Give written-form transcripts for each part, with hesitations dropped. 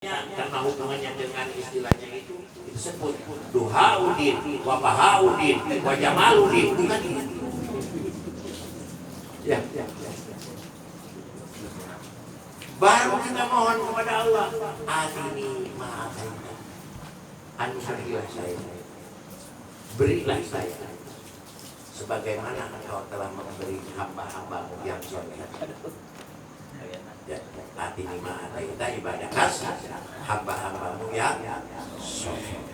karena hubungannya dengan istilahnya itu disebut duhaudin, wabahaudin, wajamaludin, bukan itu. Ya. Baru kita mohon kepada Allah, adini ma'ataina, anusurilah saya, berilah saya, sebagaimana Engkau telah memberi hamba-hambamu yang soleh. Adini ma'ataina ibadah kasih, hamba-hambamu yang soleh.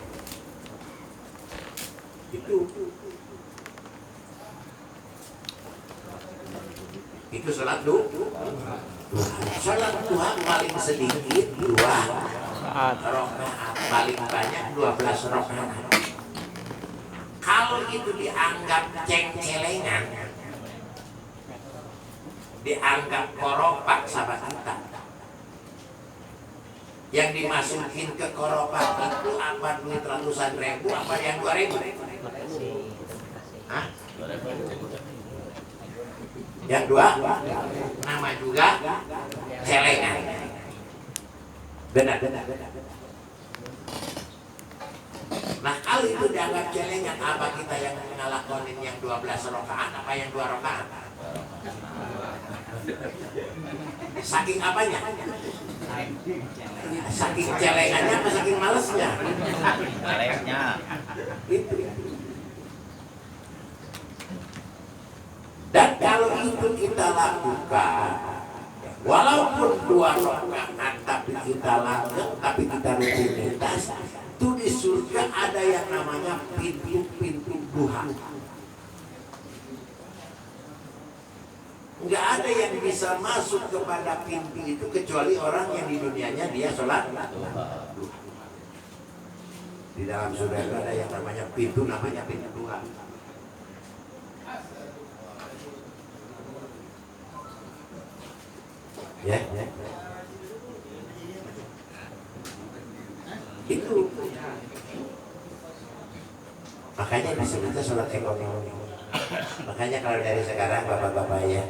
Itu salat Salat duha paling sedikit 2 rakaat, paling banyak 12 rakaat. Kalau itu dianggap ceng-celengan, dianggap koropak sahabat kita, yang dimasukin ke koropak itu apa duit ratusan ribu, apa yang 2.000? Hah? Yang 2 nama juga celengan. Benar. Nah kalau itu dianggap celengan, apa kita yang ngalakonin yang 12 rakaat, apa yang 2 rakaat? Saking apanya? Saking celengannya apa saking malesnya? Malesnya. Itu. Dan kalau itu kita lakukan, walaupun 2 rakaat tapi kita lakukan, tapi kita rutinitas, itu di surga ada yang namanya pintu-pintu duha. Enggak ada yang bisa masuk kepada pintu itu kecuali orang yang di dunianya dia sholat duha. Di dalam surga ada yang namanya pintu duha. Ya. Itu makanya disebutnya sholat ekonomi. Makanya kalau dari sekarang bapak-bapak ya,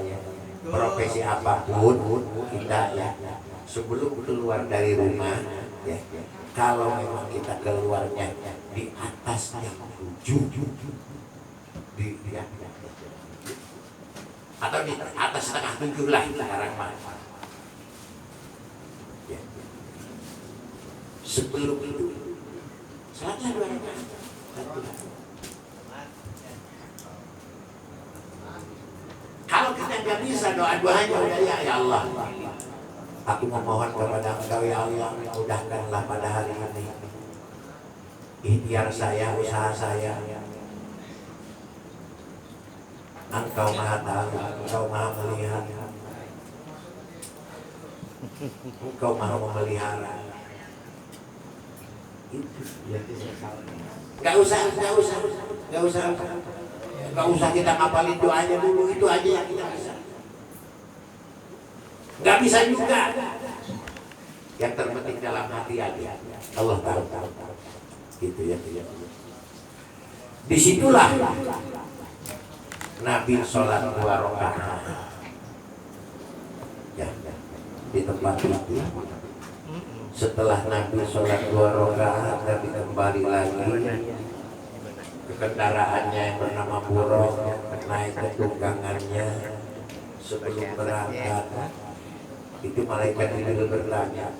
profesi apapun kita ya, sebelum keluar dari rumah ya, kalau memang kita keluarnya di atas yang 7 atau di atas setengah 7 lah sekarang mah. Ya. Sebelum itu salatnya 2 rakaat. Kalau kita nggak bisa doa-doanya udah ya Allah, aku memohon kepada Engkau ya Allah, mudahkanlah pada hari ini ikhtiar saya, usaha saya. Engkau maha tahu, Engkau maha melihat, Engkau maha memelihara. Gak usah kita ngapalin doanya dulu, itu aja yang kita bisa. Gak bisa juga. Yang terpenting dalam hati aja. Allah tahu. Gitu ya. Disitulah Nabi sholat 2 rakaat. Ya, di tempat itu. Setelah Nabi sholat 2 rakaat, Nabi kembali lagi ke kendaraannya yang bernama Buraq, naik ke tunggangannya. Sebelum berangkat, itu malaikat Jibril bertanya,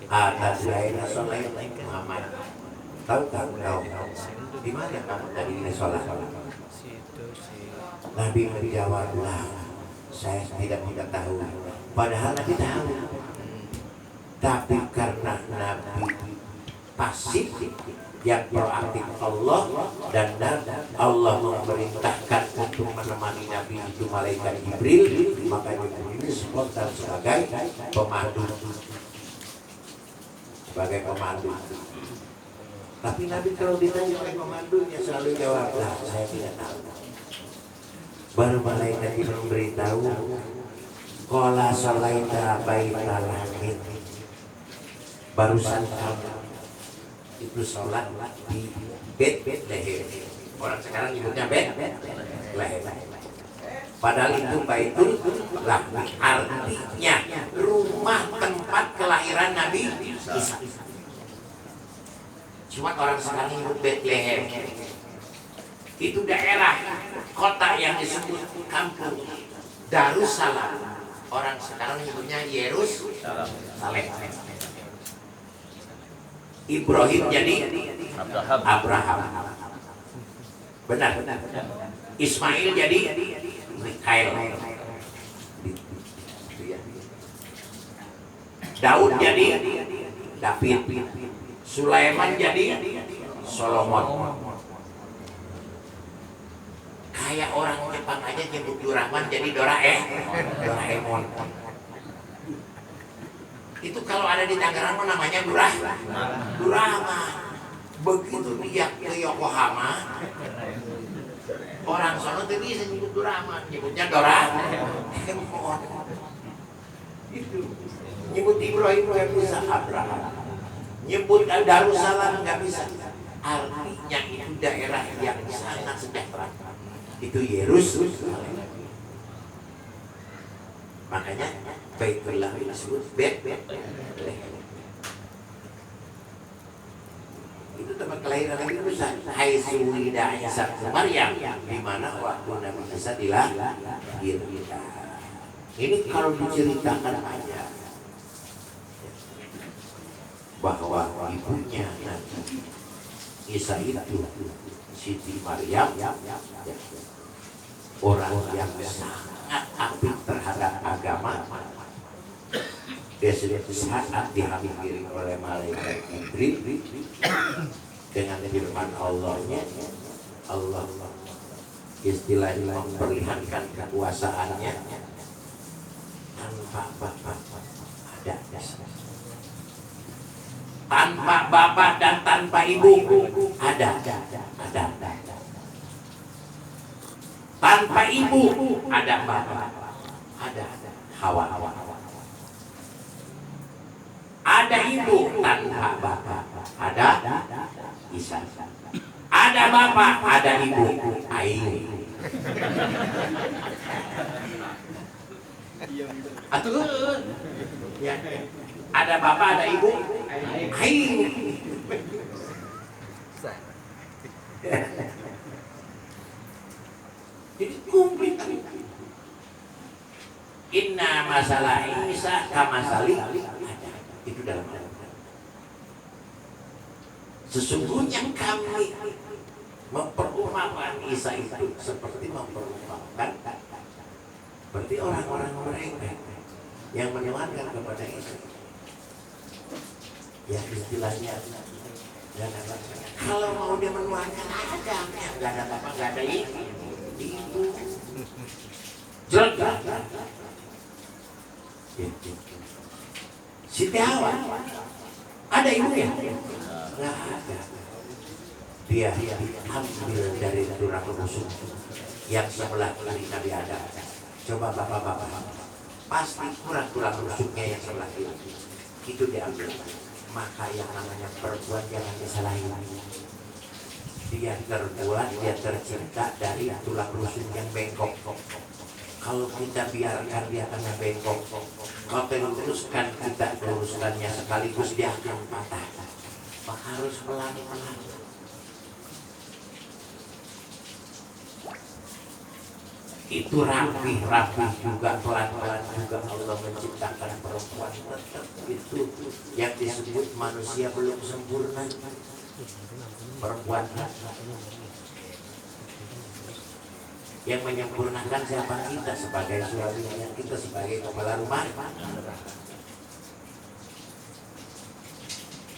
"Atasyaina sholat Muhammad?" Tahu? Di mana kamu tadi ini sholat? Nabi menjawablah, saya tidak tahu. Padahal Nabi tahu. Tapi karena Nabi pasif, yang proaktif Allah, dan Allah memerintahkan untuk menemani Nabi itu malaikat Jibril, maka Jibril ini spontan sebagai pemandu. Tapi Nabi kalau ditanya oleh komandonya selalu jawablah, saya tidak tahu. Baru malaikat itu memberitahu, qala shalaita baital langit, barusan kamu itu sholat di Bethlehem. Orang sekarang nyebutnya Bethlehem. Padahal itu Baitul Lahmi, artinya rumah tempat kelahiran Nabi Isa. Cuma orang sekarang nyebut Bethlehem. Itu daerah kota yang disebut kampung Darussalam. Orang sekarang nyebutnya Yerusalem. Ibrahim jadi Abraham. Benar. Ismail jadi Mikhail. Daud jadi David. Sulaiman jadi Solomon. Kayak orang Jepang aja nyebut Doraemon jadi Doraemon. Itu kalau ada di Tangerang namanya Durama. Begitu dia ke Yokohama, orang sono tuh bisa nyebut Durama, nyebutnya Doraemon. Itu nyebut Ibrahim nggak bisa, Abraham. Nyebut Darussalam nggak bisa. Artinya itu daerah yang sangat sejahtera. Itu Yerusalem. Makanya Baitullah disebut Bethlehem. Itu tempat kelahiran Nabi Musa. Hai Suwida Isa Maryam, di mana waktu Nabi Musa dilahirkan. Ini kalau diceritakan aja bahwa ibunya Nabi Isa itu Siti Maryam, orang yang sangat aktif terhadap agama. Dia saat dihampiri oleh malaikat Jibril dengan firman Allahnya, Allah istilahnya memperlihatkan kekuasaannya tanpa bapak ada, tanpa bapak dan tanpa ibu ada. Tanpa ibu ada bapak, ada Hawa. Ada ibu tanpa bapak, ada Isa. Ada bapak, ada ibu, Ain. Atuh, ya. Ada bapak, ada ibu, Ain. Jadi komplit. Inna masalah Isa kamasali ada. Itu dalam Al-Quran. Sesungguhnya kami memperumpamakan Isa itu seperti memperumpamakan seperti orang-orang mereka yang menuhankan kepada Isa. Ya istilahnya kalau mau dia menuhankan ada, nggak ada apa, nggak ada ibu. Jelek. Siti Hawa ada ibunya? Nggak ada. Dia diambil dari tulang rusuk yang sebelah kiri Nabi Adam. Coba bapak-bapak, pasti kurang tulang rusuknya yang sebelah kiri. Itu diambil. Maka yang namanya perempuan jangan disalahin. Dia terbuat, dia tercipta dari tulang rusuk yang bengkok. Kalau kita biarkan dia tengah bengkok, kalau teruskan kita luruskannya sekaligus dia akan patah. Maka harus pelan-pelan. Itu rapi juga, pelan-pelan juga Allah menciptakan perempuan. Tetap itu yang disebut manusia belum sempurna. Perempuan yang menyempurnakan siapa kita sebagai suaminya, kita sebagai kepala rumah.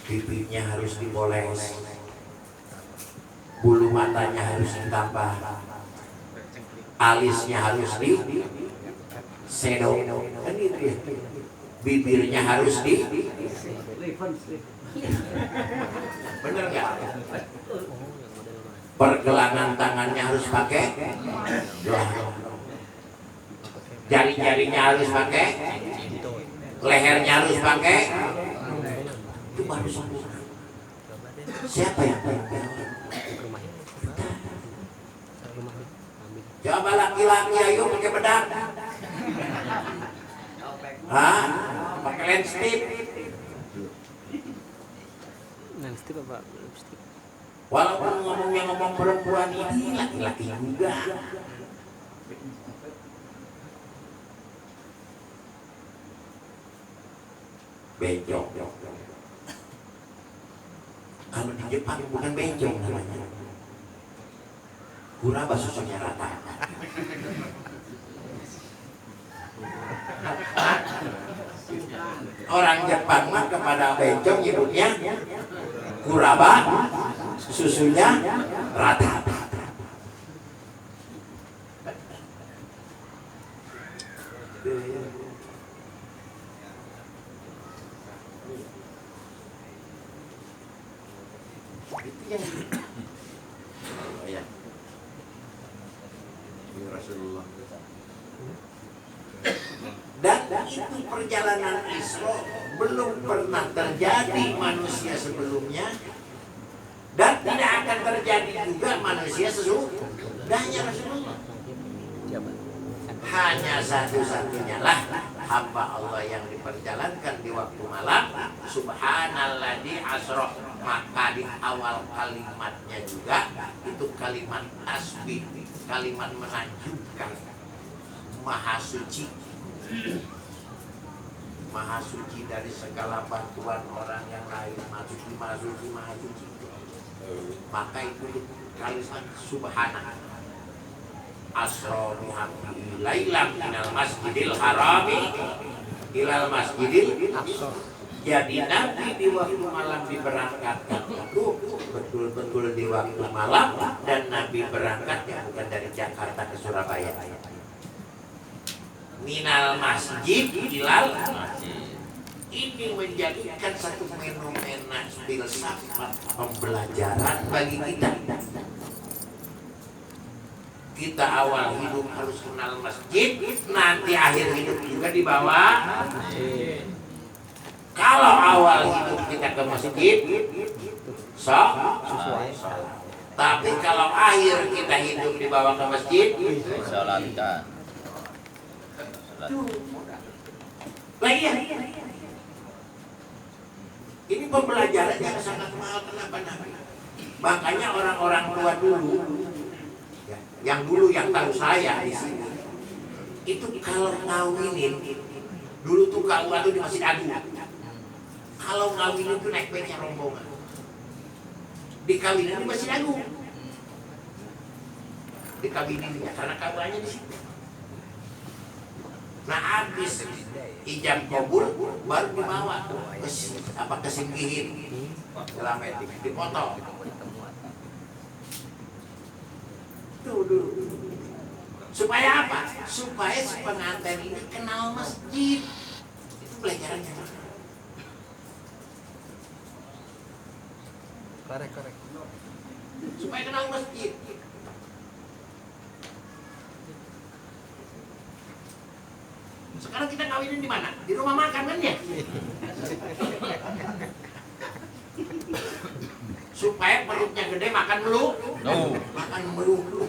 Bibirnya harus dipoles, bulu matanya harus ditambah, alisnya harus di shadow, kan gitu ya. Bibirnya harus di bener nggak? Pergelangan tangannya harus pakai, jari-jarinya harus pakai, lehernya harus pakai. Itu baru sempurna. Siapa yang pakai? Coba laki-laki ayo pakai bedak, pakai lens tip, lipstick apa lipstick? Walaupun ngomongnya ngomong perempuan ini laki-laki juga. Bencong. Kalau di Jepang bukan bencong namanya. Kuraba susunya rata. Orang Jepang mah kepada bencong nyebutnya kuraba, susunya rata. Itu yang ya. Rasulullah. Dan itu perjalanan Isra belum pernah terjadi manusia sebelumnya dan tidak akan terjadi juga manusia sesudahnya Rasulullah. Hanya satu-satunya lah hamba Allah yang diperjalankan di waktu malam. Subhanalladzi asra. Maka di awal kalimatnya juga itu kalimat tasbih, kalimat menakjubkan, maha suci. Maha suci dari segala bantuan orang yang lain, maha suci, maha suci. Maka itu kalimat subhanallah. Asra bihamdihi lailan minal masjidil harami ilal masjidil aqsa. Jadi Nabi di waktu malam diberangkatkan itu betul-betul di waktu malam, dan Nabi berangkatnya bukan dari Jakarta ke Surabaya. Minal masjid ilal masjid. Ini menjadikan satu fenomena filsafat pembelajaran bagi kita. Kita awal hidup harus kenal masjid, nanti akhir hidup juga di bawah masjid. Kalau awal hidup kita ke masjid, sesuai. Tapi kalau akhir kita hidup di bawah ke masjid, Salatkan. lagi ya. Ini pembelajaran yang sangat mahal. Kenapa? Makanya orang-orang tua dulu, yang tahu saya di sini, itu kalau ngawinin dulu tuh KUA tuh di Masjid Agung. Kalau ngawinin tuh naik becak rombongan, dikawinin di Masjid Agung, dikawininnya karena KUA-nya di situ. Nah habis ijab kabul baru dibawa ke Singgihin, Kelametik, dipotong. Tuh. Supaya apa? Supaya si pengantin ini kenal masjid. Itu pelajarannya. Korek. Supaya kenal masjid. Sekarang kita kawinin di mana? Di rumah makan kan ya? Supaya perutnya gede makan melulu. Makan melulu.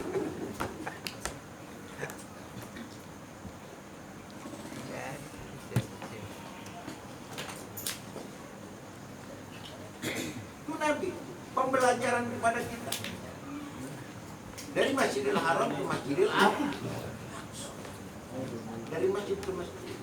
Itu Nabi pembelajaran kepada kita. Dari Masjidil Haram ke Masjidil Aqsa. Dari masjid ke masjid.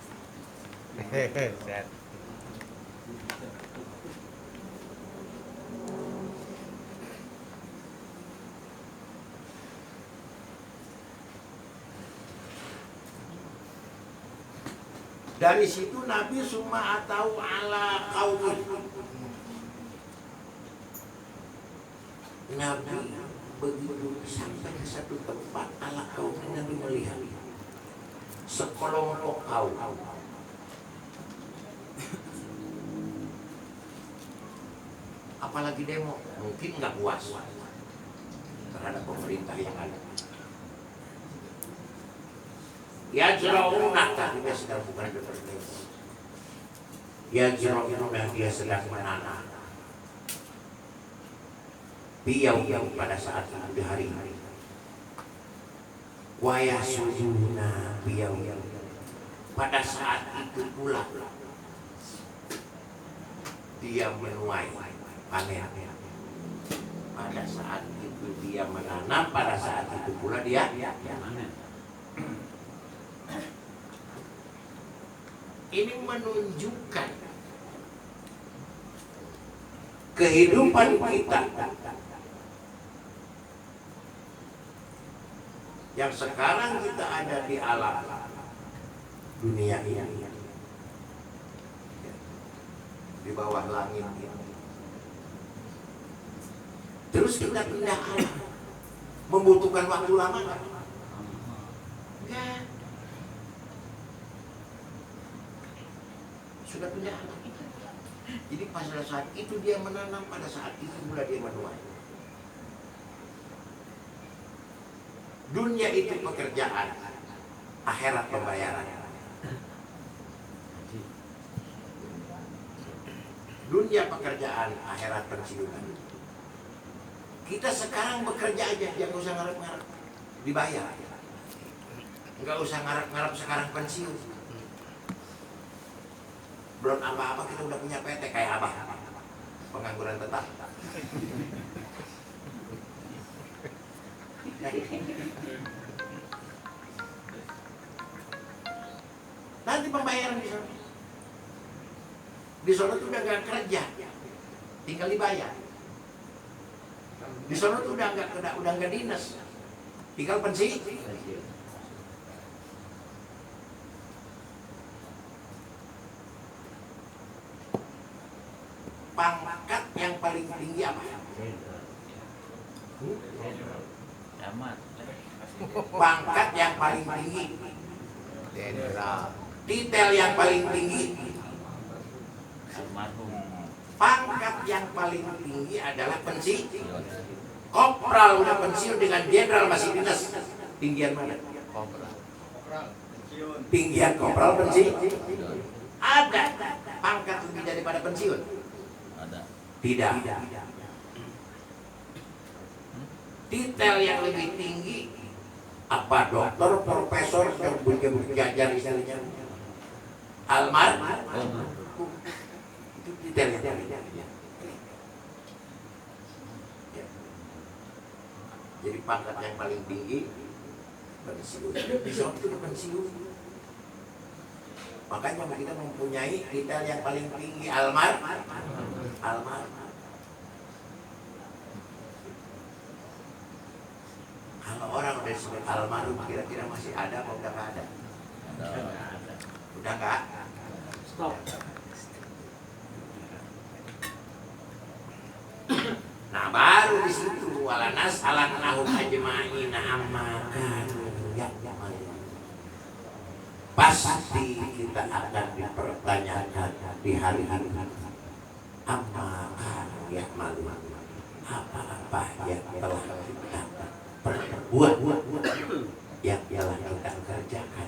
Dari situ Nabi summa atau ala qaumin. Nabi begitu sampai ke satu tempat ala qaumin, Nabi melihat sekelompok kaum. Apalagi demo, mungkin nggak puas terhadap pemerintah yang ada. Ya jeraunah, tapi dia sedang bukan berdemo. Ya jeraunah, dia sedang menanam. Piau pada saat itu di hari-hari. Waya sujuna piau pada saat itu pula dia menuai panen. Pada saat itu dia menanam, pada saat itu pula dia panen. Ini menunjukkan kehidupan kita yang sekarang kita ada di alam dunia ini, di bawah langit ini. Terus kita pindah alam, membutuhkan waktu lama nggak? Enggak. Sudah pindah alam. Jadi pada saat itu dia menanam, pada saat itu pula dia menuai. Dunia itu pekerjaan, akhirat pembayaran. Dunia pekerjaan, akhirat pensiunan. Kita sekarang bekerja aja, jangan usah ngarep-ngarep dibayar. Enggak usah ngarep-ngarep sekarang pensiun. Belum apa-apa kita udah punya PT kayak Abah, pengangguran tetap. Nanti pembayaran di sana. Di sana tuh udah gak kerja, tinggal dibayar. Di sana tuh udah nggak dinas, tinggal pensiun. Pangkat yang paling tinggi apa? Pangkat yang paling tinggi, jenderal. Titel yang paling tinggi, pangkat yang paling tinggi adalah pensiun. Kopral udah pensiun dengan jenderal masih dinas. Tinggian mana? Tinggian kopral pensiun. Ada pangkat lebih daripada pensiun? Tidak. Titel yang lebih tinggi apa? Dokter, profesor, yang berjajar istilahnya. Almar. Itu titel yang tinggi. Jadi pangkat yang paling tinggi pensiun. Bisa itu pensiun. Makanya kita mempunyai titel yang paling tinggi almar. Kalau orang udah disebut almarhum, kira-kira masih ada atau udah nggak ada? Udah nggak? Stop. Nah baru di situ walanas alanahum ajma'in amma kanu ya'malun. Pasti kita akan dipertanyakan di hari ini amma kanu ya'malun, apa-apa yang telah kita perbuat, yang telah kita kerjakan.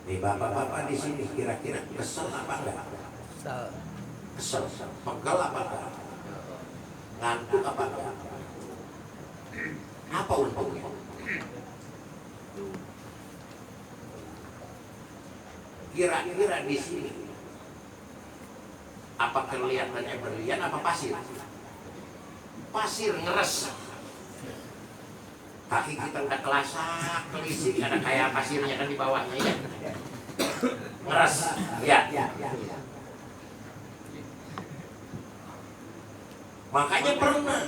Nih bapak-bapak di sini kira-kira kesel apa enggak? Kesel, pegel apa enggak? Ngantuk apa enggak? Apa untungnya? Kira-kira di sini apa kelihatannya berlian apa pasir? Pasir ngeres. Kaki kita udah kelasak, kelisik, ada kayak pasirnya kan di bawahnya ya. Ngeres, ya. Makanya pernah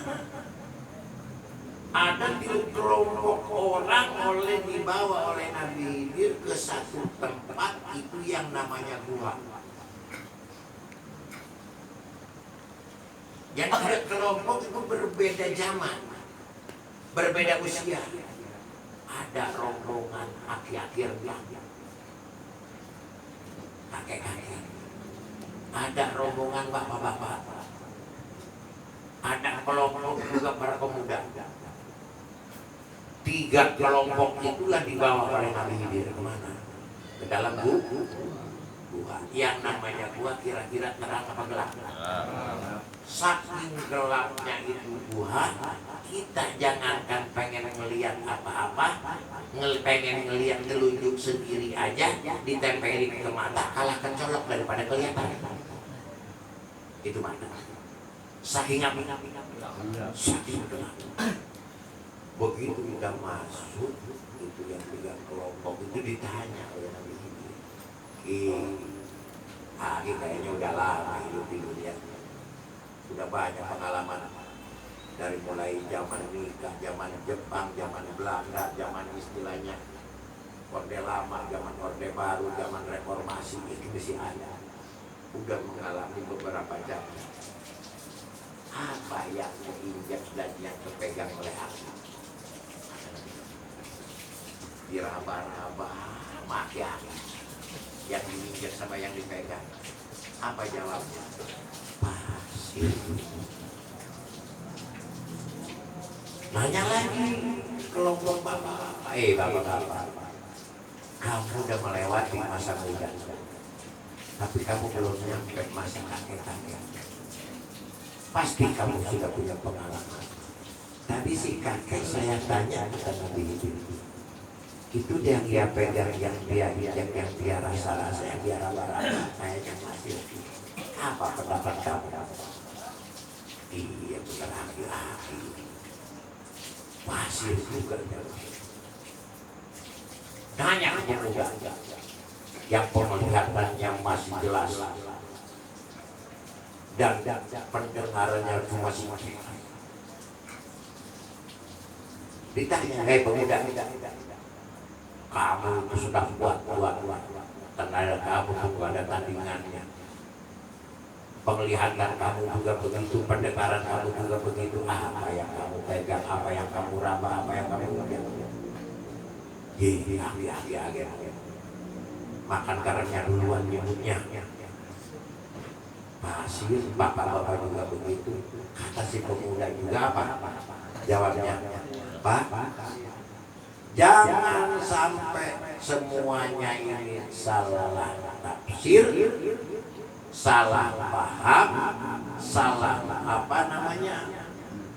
ada kelompok orang dibawa oleh Nabi Khidir ke satu tempat itu yang namanya gua. Yang ada kelompok itu berbeda zaman, berbeda usia. Ada rombongan aki-aki rendah, kakek-kakek. Ada rombongan bapak-bapak. Ada kelompok juga para pemuda. 3 kelompok itulah dibawa oleh Nabi Khidir kemana? Ke dalam Gua. Yang namanya gua kira-kira terang apa gelap? Saking gelapnya itu gua, kita jangankan pengen ngelihat apa-apa, pengen ngelihat telunjuk sendiri aja ditempelin ke mata kalah kecolok daripada kelihatan. Itu mana? Saking apa? Saking gelap. Begitu udah masuk, itu yang tiga kelompok itu ditanya oleh Nabi Aki kayaknya udah lama hidup di dunia, udah banyak pengalaman dari mulai zaman nikah, zaman Jepang, zaman Belanda, zaman istilahnya Orde Lama, zaman Orde Baru, zaman Reformasi, itu masih ada. Udah mengalami beberapa jam. Apa yang diinjak dan yang terpegang oleh aku? Diraba-raba, maki-maki. Yang diinjak sama yang dipegang. Apa jawabnya? Pasir. Nanya lagi kelompok bapak-bapak. Bapak-bapak, kamu udah melewati masa muda, tapi kamu belum nyampe masa kakek-kakek. Pasti kamu sudah punya pengalaman. Tadi si kakek saya tanya bukan Nabi itu yang dia pegang, yang dia injak, yang dia rasa-rasa, yang dia raba-raba, kayaknya masih. Apa pendapat kamu? Iya benar, laki-laki. Pasir juga. Nanya ke pemuda yang penglihatannya masih jelas dan pendengarannya cuma sedikit. Ditanya, pemuda, kamu itu sudah kuat, tenaga kamu itu ada tandingannya. Penglihatan kamu juga begitu, pendengaran kamu juga begitu. Apa yang kamu pegang, apa yang kamu raba, apa yang kamu pegang. Makan karangnya duluan nyebutnya. Pasir, bapak-bapak juga begitu. Kata si pemuda juga apa? Jawabnya, Pak, jangan sampai semuanya ini salah tafsir, salah paham, salah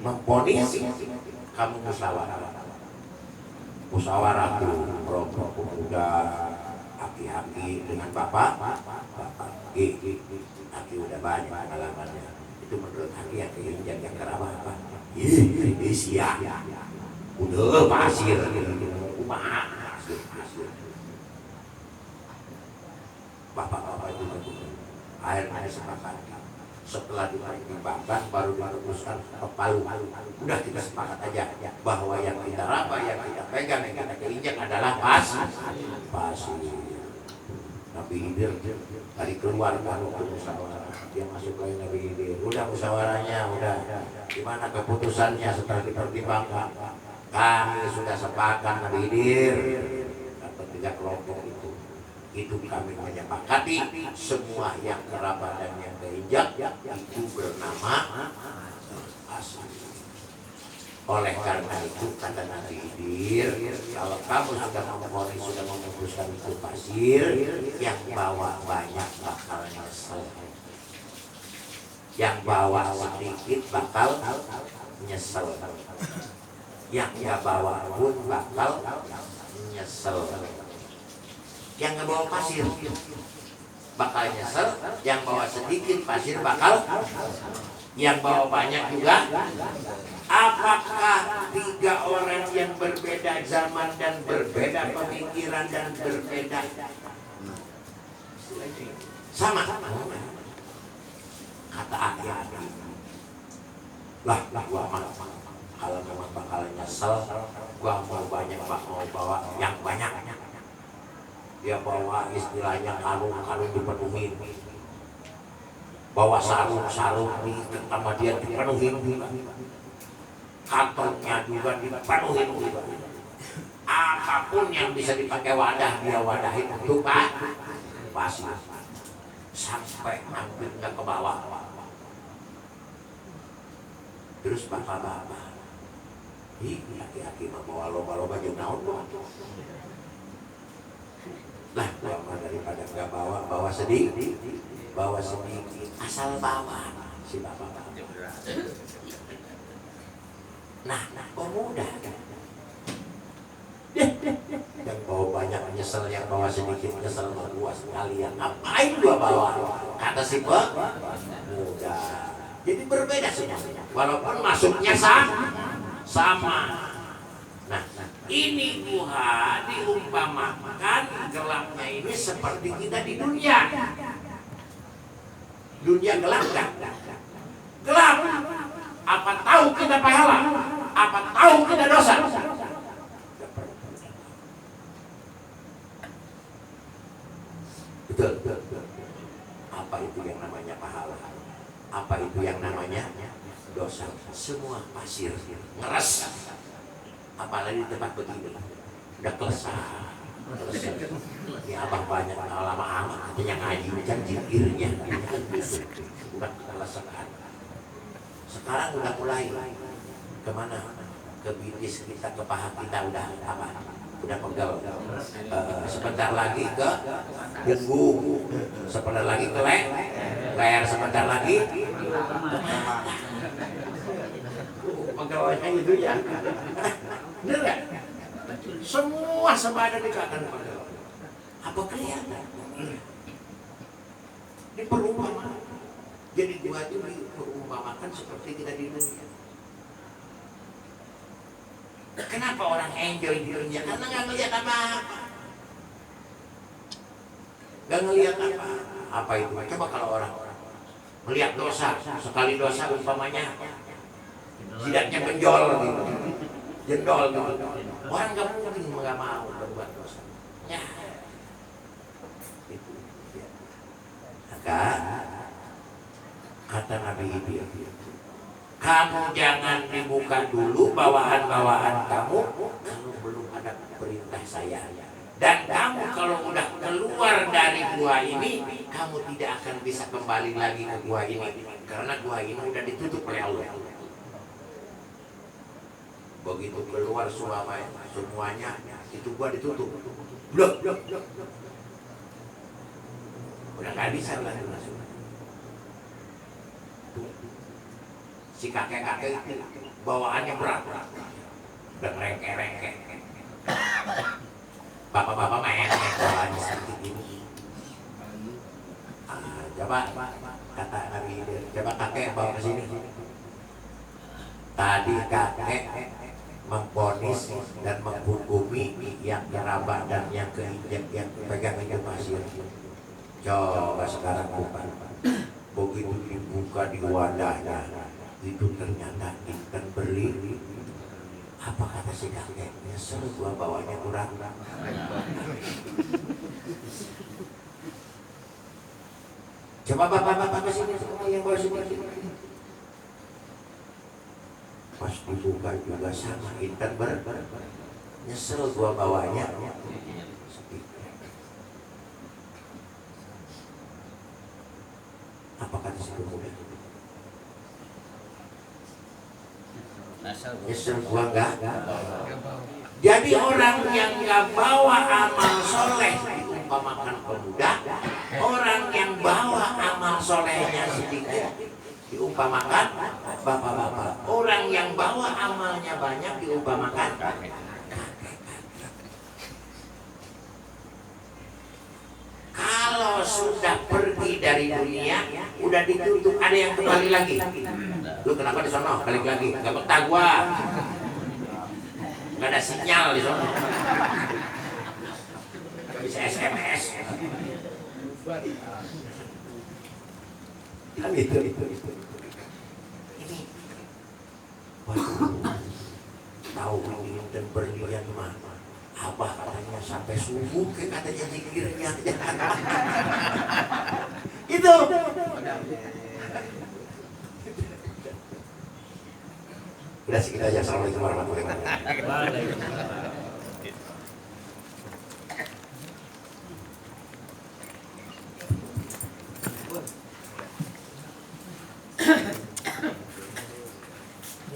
memponis. Kamu musyawarah tuh kelompok pemuda, aki-aki dengan bapak. Aki udah banyak pengalamannya. Itu menurut aki yang keinjak yang keraba apa? Siap. Udah pasir, pasir. Bapak-bapak itu akhirnya sepakat. Setelah dipertimbangkan baru diputuskan ke Palu. Udah kita sepakat aja bahwa yang kita raba, yang kita pegang, yang kita keinjak adalah pasir. Nabi Khidir tadi keluar kan untuk musyawarah. Dia masuk ke Nabi Khidir. Udah musyawarahnya, udah. Gimana keputusannya setelah dipertimbangkan? Kami sudah sepakat Nabi Khidir. Kata tiga kelompok itu kami menyepakati semua yang kerabat dan yang keinjak itu bernama pasir. Oleh karena itu kata Nabi Khidir, kalau kamu sudah memvonis, sudah memutuskan itu pasir, yang bawa banyak bakal nyesel, yang bawa sedikit bakal nyesel, yang nggak bawa pun bakal nyesel. Yang nggak bawa pasir bakal nyesel, yang bawa sedikit pasir bakal, yang bawa banyak juga. Apakah tiga orang yang berbeda zaman dan berbeda pemikiran dan berbeda sama? Kata aki-aki, lah gua kalau memang bakal nyesel, gua mau banyak, mau bawa yang banyak. Dia bawa istilahnya karung dipenuhi, bawa sarung nih sama dia dipenuhi, kantongnya juga dipenuhi, apapun yang bisa dipakai wadah dia wadahin untuk pasir sampai hampir nggak ke bawah. Terus bapak-bapak, laki-laki mau bawa loba-loba jauh naon. Lah lama daripada nggak bawa sedikit, asal bawa si bapak. Nah, pemuda kan yang bawa banyak nyesel, yang bawa sedikit nyesel, membuat sekalian ngapain gua bawa, kata si pemuda. Jadi berbeda semua, walaupun masuknya sama. Nah, ini gua diumpamakan gelapnya ini seperti kita di dunia. Dunia gelap kan? Gelap. Apa tahu kita pahala? Apa tahu kita dosa? Betul. Apa itu yang namanya pahala? Apa itu yang namanya dosa? Semua pasir, ngeres. Apalagi di tempat begini, udah kelesah. Ini abang banyak lama amat katanya ngaji macam jikirnya, udah kelesaan. Sekarang udah mulai kemana? Ke bitis kita, ke paha kita udah apa? Udah pegel. Sebentar lagi ke punggung, sebentar lagi ke leher, sebentar lagi pegawainya itu ya. Bener nggak? Semua sebadan dikatakan pegel. Apa kelihatan? Ini perumpamaan. Jadi gua itu diperumpamakan seperti kita di dunia. Kenapa orang enjoy di dunia? Karena nggak ngelihat apa-apa. Nggak ngelihat apa. Apa itu? Coba kalau orang melihat dosa, sekali dosa umpamanya jidatnya benjol gitu, jendol gitu. Orang nggak mungkin nggak mau berbuat dosa. Ya. Itu. Ya. Maka kata Nabi Ibrahim, kamu jangan dibuka dulu bawaan-bawaan kamu kalau belum ada perintah saya. Dan kamu kalau udah keluar dari gua ini, kamu tidak akan bisa kembali lagi ke gua ini, karena gua ini udah ditutup oleh Allah. Begitu keluar semuanya itu gua ditutup. Blok. Udah nggak bisa lagi masuk. Si kakek-kakek itu bawaannya berat, udah rengke. Bapak-bapak main bawaannya seperti ini. Coba kata Nabi, coba kakek bawa ke sini. Tadi kakek memponis dan menghukumi yang gerabah dan yang keinjak, yang pegang itu pasir. Coba sekarang buka. Begitu dibuka di wadahnya, itu ternyata ikan beli. Apa kata si kakek? Nyesel gua bawanya kurang. Coba bapak-bapak ke sini semua yang bawa sini. Pas dibuka juga sama ikan nyesel gua bawanya. Apa kata si pemuda? Nyesel gua enggak. Jadi orang yang enggak bawa amal soleh diumpamakan pemuda, orang yang bawa amal solehnya sedikit diumpamakan bapak-bapak, orang yang bawa amalnya banyak diumpamakan kakek. Kalau sudah pergi dari dunia, udah ditutup, ada yang kembali lagi. Lu kenapa di sono? Balik lagi, nggak betah gua. Nggak ada sinyal di sono. Nggak bisa SMS. Kan itu. Ini, waduh, tahu ini dan berlian mana? Abah katanya sampai subuh, katanya zikirnya. Itu. Udah segitu aja. Assalamualaikum warahmatullahi wabarakatuh.